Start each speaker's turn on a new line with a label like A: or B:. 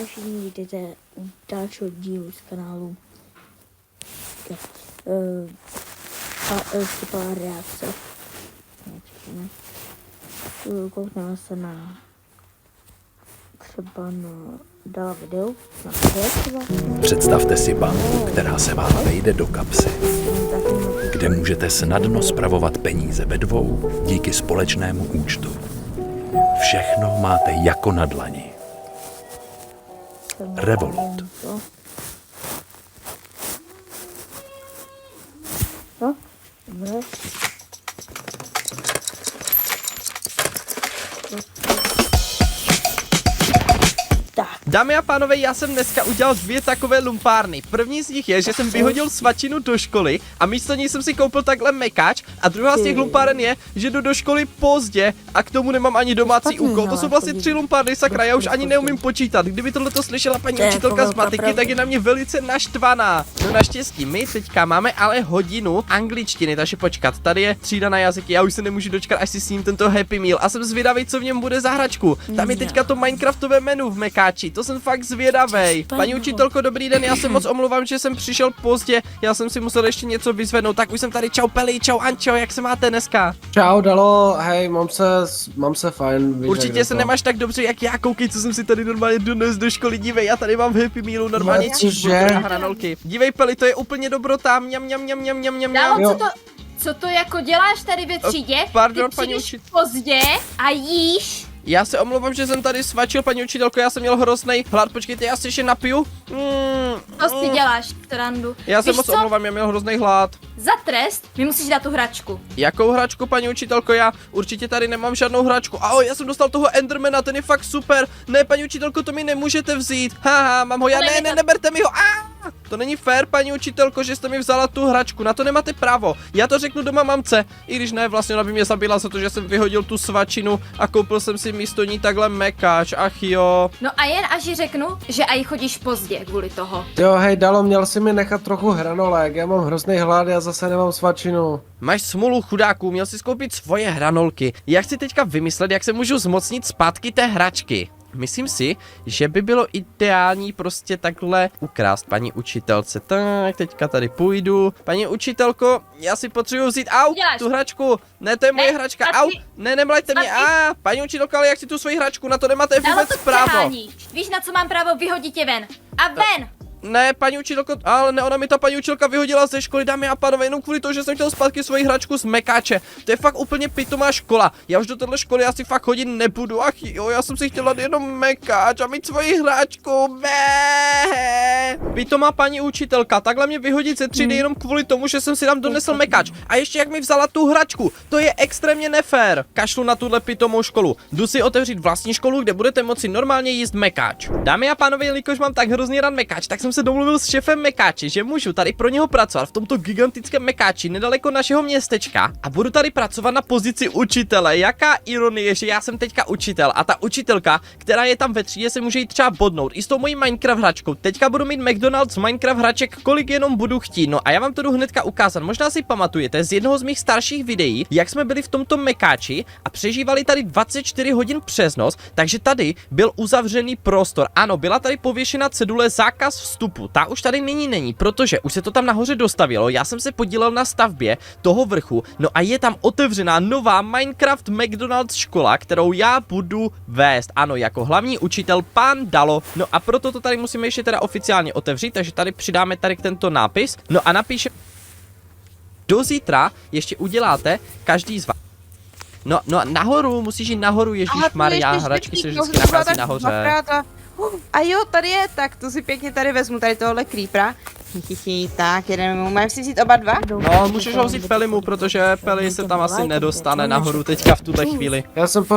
A: všichni vítejte u dalšího dílu z kanálu. Super reakce. Koukneme se na třeba dala video.
B: Představte si banku, která se vám vejde do kapsy, kde můžete snadno spravovat peníze ve dvou díky společnému účtu. Všechno máte jako na dlani. Revolut.
A: No, dobře.
C: Dámy a pánové, já jsem dneska udělal dvě takové lumpárny. První z nich je, že jsem vyhodil svačinu do školy a místo ní jsem si koupil takhle mekáč. A druhá z těch lumpáren je, že jdu do školy pozdě a k tomu nemám ani domácí úkol. To jsou vlastně 3 lumpárny, sakra, já už ani neumím počítat. Kdyby tohleto slyšela paní učitelka z matiky, tak je na mě velice naštvaná. No naštěstí, my teďka máme ale hodinu angličtiny, takže počkat, tady je třída na jazyky, já už se nemůžu dočkat, až si sním tento Happy Meal a jsem zvědavý, co v něm bude za hračku. Tam je teďka to Minecraftové menu v mekáči, to jsem fakt zvědavej. Paní učitelko, dobrý den, já se moc omlouvám, že jsem přišel pozdě, já jsem si musel ještě něco vyzvednout, tak už jsem tady, čau Peli, čau Ančo, jak se máte dneska?
D: Čau Dalo, hej, mám se fajn. Víš,
C: určitě se nemáš tak dobře jak já, koukej, co jsem si tady normálně dones do školy, dívej, já tady mám v Happy Mealu normálně cheeseburger a hranolky. Dívej Peli, to je úplně dobrota, mňam.
E: Dalo, co to jako děláš tady ve třídě?
C: Pardon,
E: ty
C: paní
E: přijdeš pozdě a jíš?
C: Já se omlouvám, že jsem tady svačil, paní učitelko, já jsem měl hrozný hlad, počkejte, já si ještě napiju.
E: Co si děláš, Randu?
C: Já se moc omlouvám, já měl hrozný hlad.
E: Za trest mi musíš dát tu hračku.
C: Jakou hračku, paní učitelko? Já určitě tady nemám žádnou hračku. Ahoj, já jsem dostal toho Endermana, ten je fakt super. Ne, paní učitelko, to mi nemůžete vzít. Haha, mám ho, já neberte mi ho. To není fér, paní učitelko, že jste mi vzala tu hračku, na to nemáte právo. Já to řeknu doma mamce, i když ne, vlastně ona by mě zabila za to, že jsem vyhodil tu svačinu a koupil jsem si místo ní takhle mekáč, ach jo.
E: No a jen až jí řeknu, že aj chodíš pozdě kvůli toho.
D: Jo, hej Dalo, měl si mi nechat trochu hranolek, já mám hrozný hlad, já zase nemám svačinu.
C: Máš smůlu, chudáku, měl si skoupit svoje hranolky. Já chci teďka vymyslet, jak se můžu zmocnit zpátky té hračky. Myslím si, že by bylo ideální prostě takhle ukrást paní učitelce. Tak, teďka tady půjdu. Paní učitelko, já si potřebuji vzít, tu hračku. Ne, to je moje hračka, Ne, nemlejte mě, paní učitelko, ale jak si tu svoji hračku, na to nemáte vůbec právo.
E: Víš, na co mám právo, vyhodit tě ven. A ven!
C: Ne, paní učitelko, ale ne, ona mi ta paní učitelka vyhodila ze školy, dámy a pánové, jenom kvůli tomu, že jsem chtěl zpátky svoji hračku z mekáče. To je fakt úplně pitomá škola. Já už do téhle školy asi fakt chodit nebudu. Ach jo, já jsem si chtěla jenom mekáč a mít svoji hračku. Pitomá paní učitelka, takhle mě vyhodit ze třídy jenom kvůli tomu, že jsem si tam donesl mekáč. A ještě jak mi vzala tu hračku. To je extrémně nefér. Kašlu na tuhle pitomou školu. Jdu si otevřít vlastní školu, kde budete moci normálně jíst mekáč. Dámy a pánové, jelikož mám tak hrozně rád mekáč, tak jsem se domluvil s šéfem mekáči, že můžu tady pro něho pracovat v tomto gigantickém mekáči nedaleko našeho městečka a budu tady pracovat na pozici učitele. Jaká ironie, že já jsem teďka učitel a ta učitelka, která je tam ve třídě, se může jít třeba bodnout i s tou mojí Minecraft hračkou. Teďka budu mít McDonald's Minecraft hraček, kolik jenom budu chtít. No a já vám to jdu hnedka ukázat. Možná si pamatujete z jednoho z mých starších videí, jak jsme byli v tomto mekáči a přežívali tady 24 hodin přes noc, takže tady byl uzavřený prostor. Ano, byla tady pověšena cedule zákaz vstupu. Ta už tady nyní není, protože už se to tam nahoře dostavilo, já jsem se podílel na stavbě toho vrchu, no a je tam otevřená nová Minecraft McDonald's škola, kterou já budu vést, ano, jako hlavní učitel pan Dalo, no a proto to tady musíme ještě teda oficiálně otevřít, takže tady přidáme tady tento nápis, no a napíše do zítra ještě uděláte každý z vás. No nahoru, musíš jít nahoru, ježíšmarja, hračky se vždycky nachází nahoře.
F: A jo, tady je, tak to si pěkně tady vezmu, tady tohle creepera. Tak, jeden, mám si vzít oba dva?
C: No, můžeš ho vzít Pelimu, protože Peli se tam asi nedostane nahoru teďka v tuhle chvíli.
D: Já jsem pořád